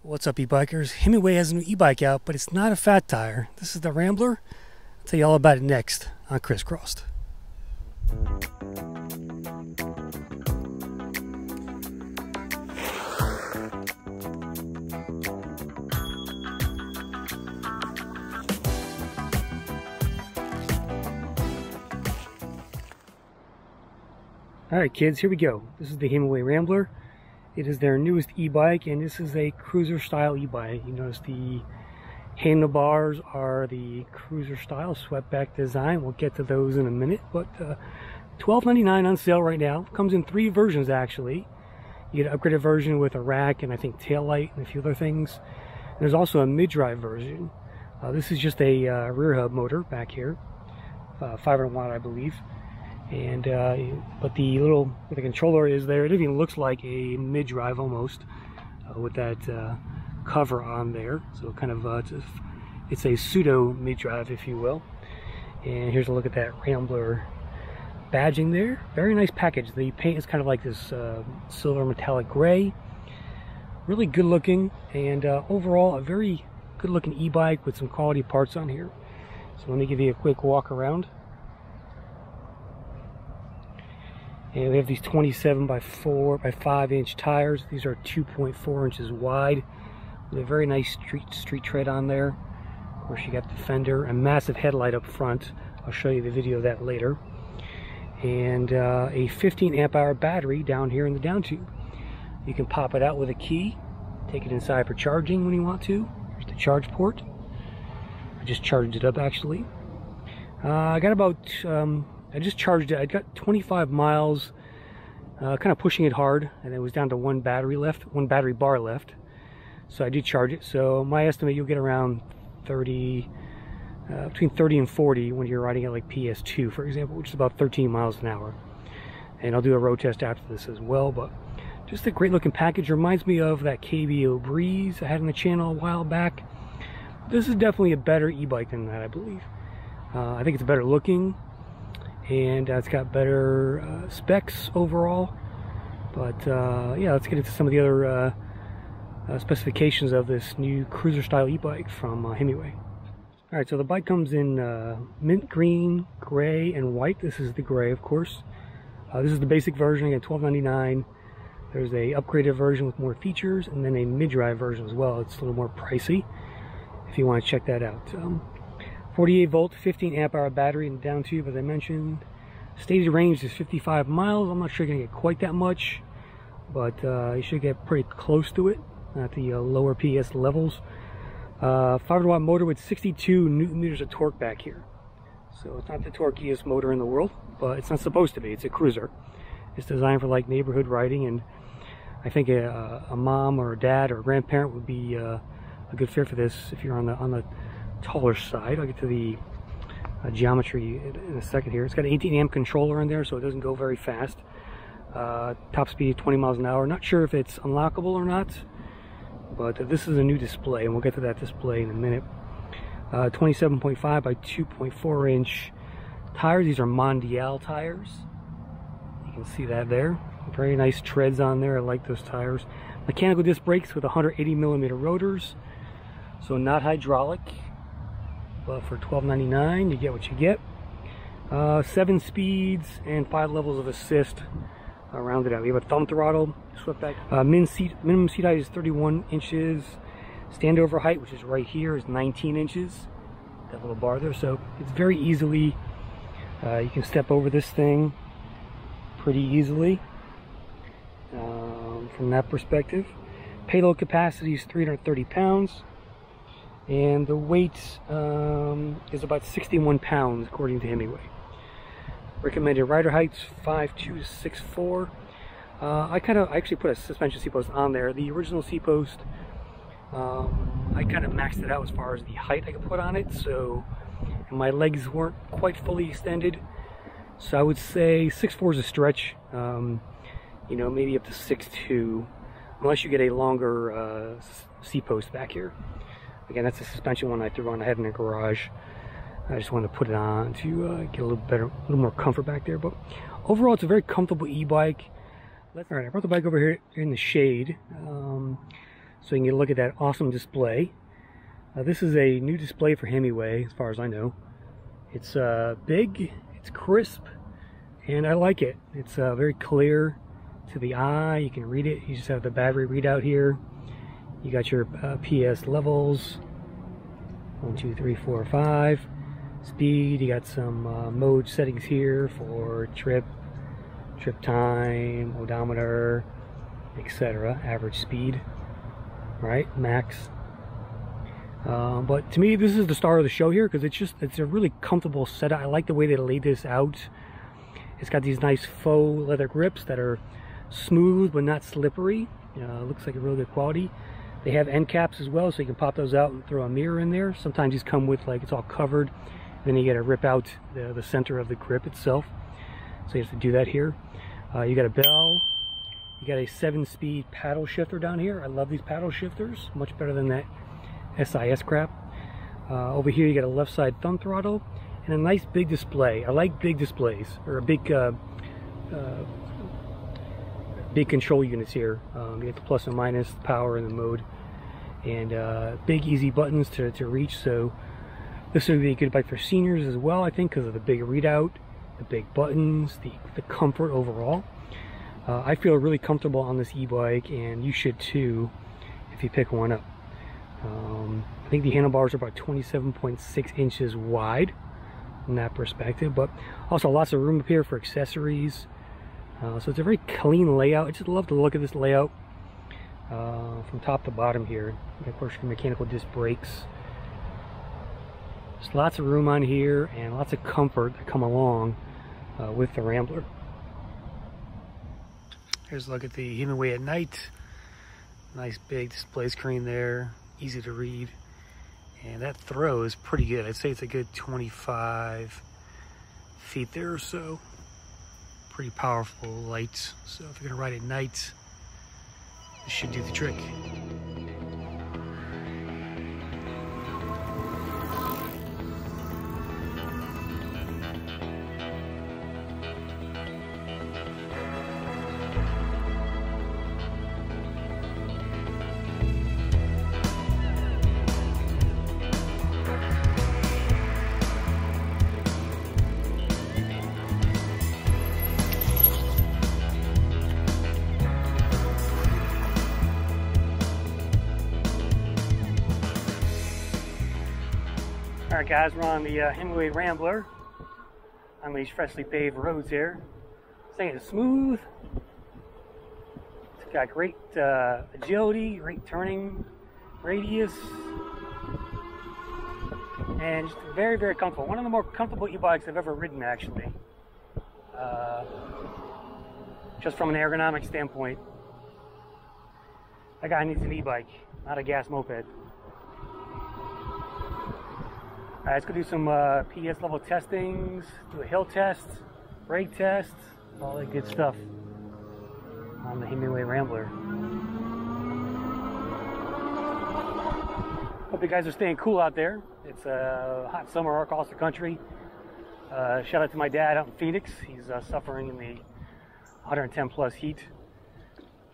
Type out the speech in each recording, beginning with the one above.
What's up, e-bikers? Hemingway has a new e-bike out, but it's not a fat tire. This is the Rambler. I'll tell you all about it next on Crisscrossed. Alright kids, here we go. This is the Hemingway Rambler. It is their newest e-bike, and this is a cruiser style e-bike. You notice the handlebars are the cruiser style swept back design. We'll get to those in a minute, but $12.99 on sale right now. Comes in 3 versions actually. You get an upgraded version with a rack and I think tail light and a few other things. And there's also a mid-drive version. This is just a rear hub motor back here, 500 watt I believe. And but the controller is there. It even looks like a mid-drive almost, with that cover on there. So kind of it's a pseudo mid-drive, if you will. And here's a look at that Rambler badging there. Very nice package. The paint is kind of like this silver metallic gray. Really good looking, and overall a very good looking e-bike with some quality parts on here. So let me give you a quick walk around. And we have these 27 by 4 by 5 inch tires. These are 2.4 inches wide with a very nice street tread on there. Of course, you got the fender, a massive headlight up front. I'll show you the video of that later. And a 15 amp hour battery down here in the down tube. You can pop it out with a key, take it inside for charging when you want to. Here's the charge port. I just charged it up actually. I got about I just charged it. I got 25 miles, kind of pushing it hard, and it was down to one battery bar left. So I did charge it. So my estimate, you'll get around 30, between 30 and 40 when you're riding at like PS2, for example, which is about 13 miles an hour. And I'll do a road test after this as well. But just a great looking package. Reminds me of that KBO Breeze I had on the channel a while back. This is definitely a better e-bike than that, I believe. I think it's better looking. And it's got better specs overall, but yeah, let's get into some of the other specifications of this new cruiser style e-bike from Hemingway. Alright, so the bike comes in mint green, gray, and white. This is the gray, of course. This is the basic version, again, $12.99. There's a upgraded version with more features, and then a mid-drive version as well. It's a little more pricey if you want to check that out. 48 volt, 15 amp hour battery in the down tube, as I mentioned. Stated range is 55 miles. I'm not sure you're going to get quite that much, but you should get pretty close to it at the lower PS levels. 500 watt motor with 62 newton meters of torque back here. So it's not the torquiest motor in the world, but it's not supposed to be. It's a cruiser. It's designed for like neighborhood riding, and I think a mom or a dad or a grandparent would be a good fit for this if you're on the taller side. I'll get to the geometry in a second here. It's got an 18 amp controller in there, so it doesn't go very fast. Top speed 20 miles an hour. Not sure if it's unlockable or not, but this is a new display, and we'll get to that display in a minute. 27.5 by 2.4 inch tires. These are Mondial tires. You can see that there. Very nice treads on there. I like those tires. Mechanical disc brakes with 180 millimeter rotors, so not hydraulic. But for $12.99, you get what you get. 7 speeds and 5 levels of assist. Rounded out. We have a thumb throttle, swept back. Minimum seat height is 31 inches. Standover height, which is right here, is 19 inches. That little bar there. So it's very easily, you can step over this thing pretty easily from that perspective. Payload capacity is 330 pounds. And the weight is about 61 pounds according to Hemingway. Recommended rider heights 5'2" to 6'4". I actually put a suspension seat post on there. The original seat post, I kind of maxed it out as far as the height I could put on it, so and my legs weren't quite fully extended. So I would say 6'4" is a stretch. You know, maybe up to 6'2", unless you get a longer seat post back here. Again, that's a suspension one I threw on. I had in the garage. I just wanted to put it on to get a little more comfort back there. But overall, it's a very comfortable e-bike. All right, I brought the bike over here in the shade. so you can get a look at that awesome display. This is a new display for Hemingway, as far as I know. It's big, it's crisp, and I like it. It's very clear to the eye. You can read it. You just have the battery readout here. You got your PS levels, 1, 2, 3, 4, 5. Speed, you got some mode settings here for trip time, odometer, etc. Average speed, right? Max. But to me, this is the star of the show here because it's a really comfortable setup. I like the way they laid this out. It's got these nice faux leather grips that are smooth but not slippery. Looks like a really good quality. They have end caps as well, so you can pop those out and throw a mirror in there. Sometimes these come with, like, it's all covered. Then you got to rip out the center of the grip itself. So you have to do that here. You got a bell. You got a 7-speed paddle shifter down here. I love these paddle shifters. Much better than that SIS crap. Over here you got a left side thumb throttle and a nice big display. I like big displays, or big control units here. You get the plus and minus, the power, and the mode, and big easy buttons to reach. So this would be a good bike for seniors as well, I think, because of the big readout, the big buttons, the comfort overall. I feel really comfortable on this e-bike, and you should too if you pick one up. I think the handlebars are about 27.6 inches wide from that perspective, but also lots of room up here for accessories. So it's a very clean layout. I just love the look of this layout from top to bottom here. And of course, your mechanical disc brakes. There's lots of room on here and lots of comfort that come along with the Rambler. Here's a look at the Hemingway at night. Nice big display screen there, easy to read. And that throw is pretty good. I'd say it's a good 25 feet there or so. Pretty powerful lights. So if you're gonna ride at night, this should do the trick. Alright guys, we're on the Hemingway Rambler on these freshly paved roads here. Saying it's smooth. It's got great agility, great turning radius, and just very, very comfortable. One of the more comfortable e-bikes I've ever ridden, actually. Just from an ergonomic standpoint. That guy needs an e-bike, not a gas moped. Alright, let's go do some PS level testings, do a hill test, brake test, all that good stuff on the Hemingway Rambler. Hope you guys are staying cool out there. It's a hot summer across the country. Shout out to my dad out in Phoenix. He's suffering in the 110 plus heat.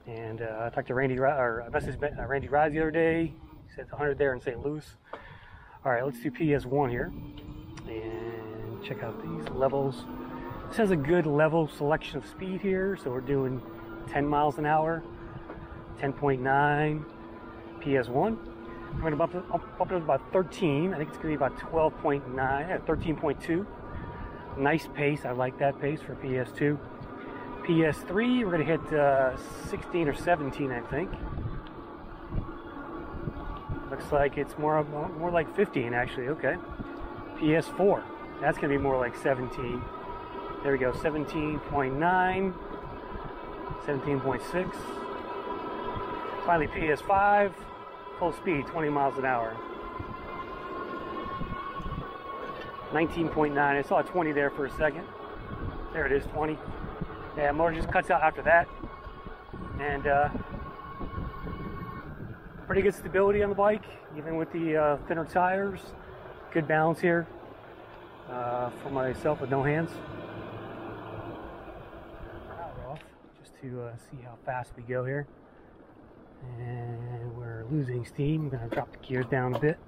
And I talked to Randy Rise the other day. He said it's 100 there in St. Louis. Alright, let's do PS1 here and check out these levels. This has a good level selection of speed here, so we're doing 10 miles an hour, 10.9 PS1. We're going to bump it up to about 13. I think it's going to be about 12.9, 13.2. Nice pace. I like that pace for PS2. PS3, we're going to hit 16 or 17, I think. Looks like it's more like 15 actually. Okay. PS4, that's gonna be more like 17. There we go. 17.9, 17.6. Finally, PS5, full speed, 20 miles an hour. 19.9. I saw a 20 there for a second. There it is, 20. Yeah, motor just cuts out after that, and pretty good stability on the bike, even with the thinner tires. Good balance here for myself with no hands. Power off, just to see how fast we go here. And we're losing steam. I'm going to drop the gears down a bit.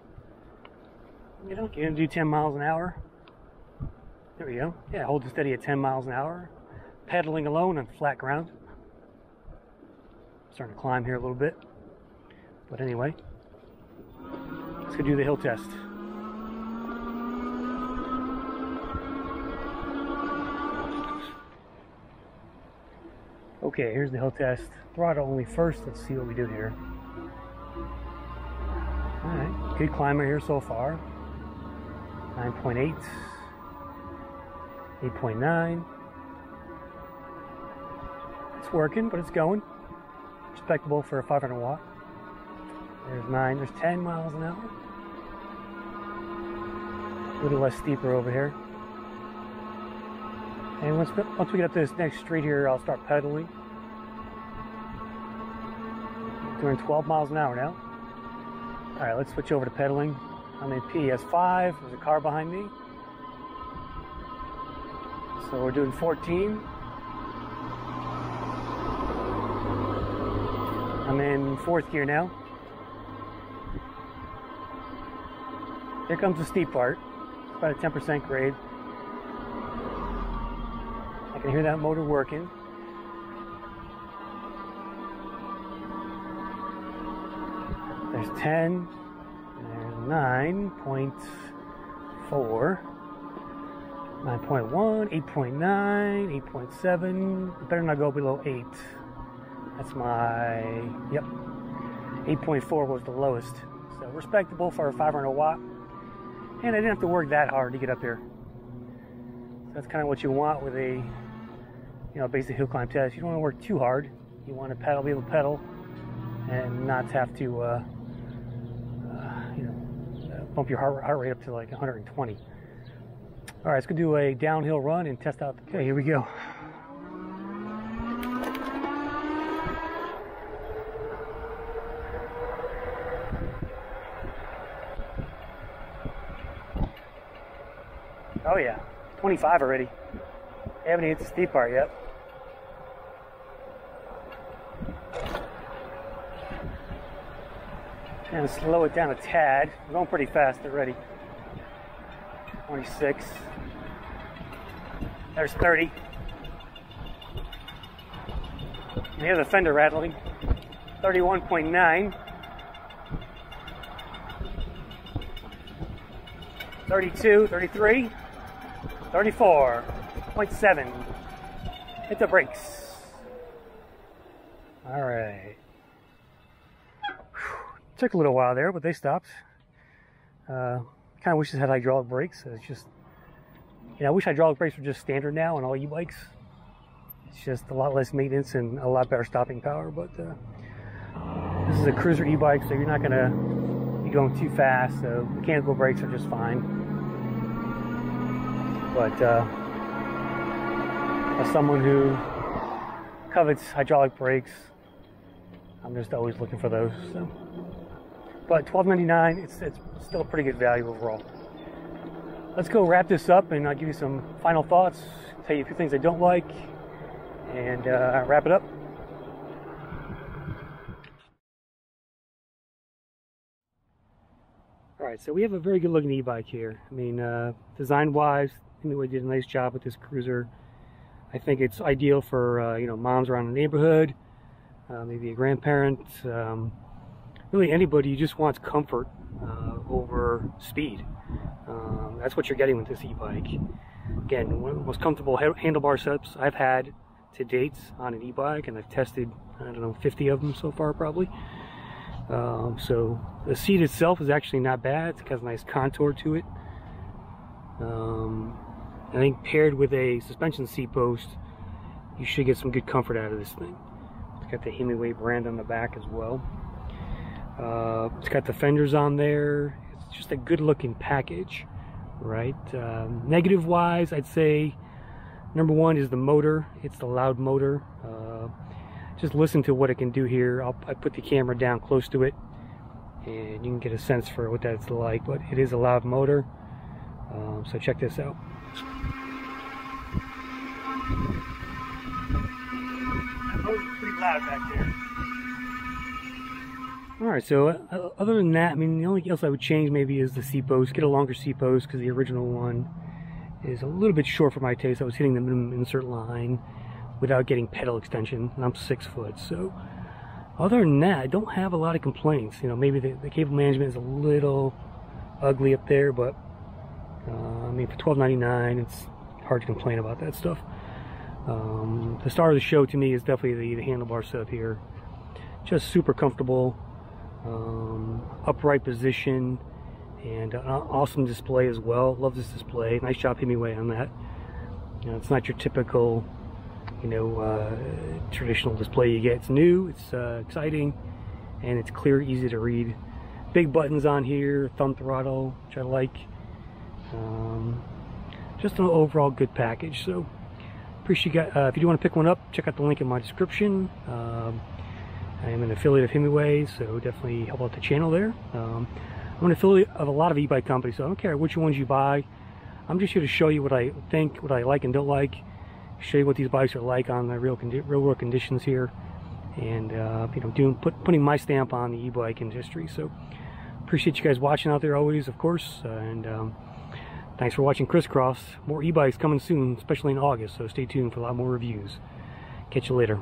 You know, you're going to do 10 miles an hour. There we go. Yeah, hold it steady at 10 miles an hour. Pedaling alone on flat ground. Starting to climb here a little bit. But anyway, let's go do the hill test. Okay, here's the hill test. Throttle only first. Let's see what we do here. Alright, good climber here so far. 9.8. 8.9. It's working, but it's going. Respectable for a 500 watt. There's 9. There's 10 miles an hour. A little less steeper over here. And once we get up to this next street here, I'll start pedaling. Doing 12 miles an hour now. Alright, let's switch over to pedaling. I'm in PS5. There's a car behind me. So we're doing 14. I'm in 4th gear now. Here comes the steep part. About a 10% grade. I can hear that motor working. There's 10. There's 9.4. 9.1, 8.9, 8.7. Better not go below 8. That's my, yep. 8.4 was the lowest. So respectable for a 500 watt. And I didn't have to work that hard to get up here. So that's kind of what you want with a, basic hill climb test. You don't want to work too hard. You want to pedal, be able to pedal, and not have to, bump your heart rate up to like 120. All right, let's go do a downhill run and test out. Okay, here we go. Oh yeah, 25 already. I haven't hit the steep part yet. And slow it down a tad. We're going pretty fast already. 26. There's 30. You hear the fender rattling. 31.9. 32, 33, 34.7. Hit the brakes. All right. Took a little while there, but they stopped. Kind of wish this had hydraulic brakes. It's just, I wish hydraulic brakes were just standard now on all e-bikes. It's just a lot less maintenance and a lot better stopping power. But this is a cruiser e-bike, so you're not going to be going too fast. So mechanical brakes are just fine. But as someone who covets hydraulic brakes, I'm just always looking for those. So. But $12.99, it's still a pretty good value overall. Let's go wrap this up, and I'll give you some final thoughts, tell you a few things I don't like, and wrap it up. All right, so we have a very good looking e-bike here. I mean, design-wise, I think we did a nice job with this cruiser. I think it's ideal for moms around the neighborhood, maybe a grandparent. Really anybody who just wants comfort over speed. That's what you're getting with this e-bike. Again, one of the most comfortable handlebar setups I've had to date on an e-bike, and I've tested, 50 of them so far probably. So the seat itself is actually not bad. It has a nice contour to it. I think paired with a suspension seat post, you should get some good comfort out of this thing. It's got the Hemingway brand on the back as well. It's got the fenders on there. It's just a good looking package, right? Negative wise, I'd say number one is the motor. It's the loud motor. Just listen to what it can do here. I put the camera down close to it, and you can get a sense for what that's like. But it is a loud motor. So check this out. That motor's pretty loud back there. Alright, so other than that, I mean, the only thing else I would change maybe is the seat post. Get a longer seat post because the original one is a little bit short for my taste. I was hitting the minimum insert line without getting pedal extension, and I'm 6 foot. So other than that, I don't have a lot of complaints. You know, maybe the cable management is a little ugly up there, but I mean, for $12.99, it's hard to complain about that stuff. The star of the show to me is definitely the handlebar setup here. Just super comfortable, upright position, and an awesome display as well. Love this display. Nice job, Hemiway, on that. You know, it's not your typical, you know, traditional display you get. It's new, it's exciting, and it's clear, easy to read. Big buttons on here, thumb throttle, which I like. Just an overall good package. So appreciate you guys. If you do want to pick one up, check out the link in my description. I am an affiliate of Hemiway, so definitely help out the channel there. I'm an affiliate of a lot of e-bike companies, so I don't care which ones you buy. I'm just here to show you what I think, what I like and don't like, show you what these bikes are like on the real world conditions here, and you know, putting my stamp on the e-bike industry. So appreciate you guys watching out there always, of course, and thanks for watching Crisscross. More e-bikes coming soon, especially in August, so stay tuned for a lot more reviews. Catch you later.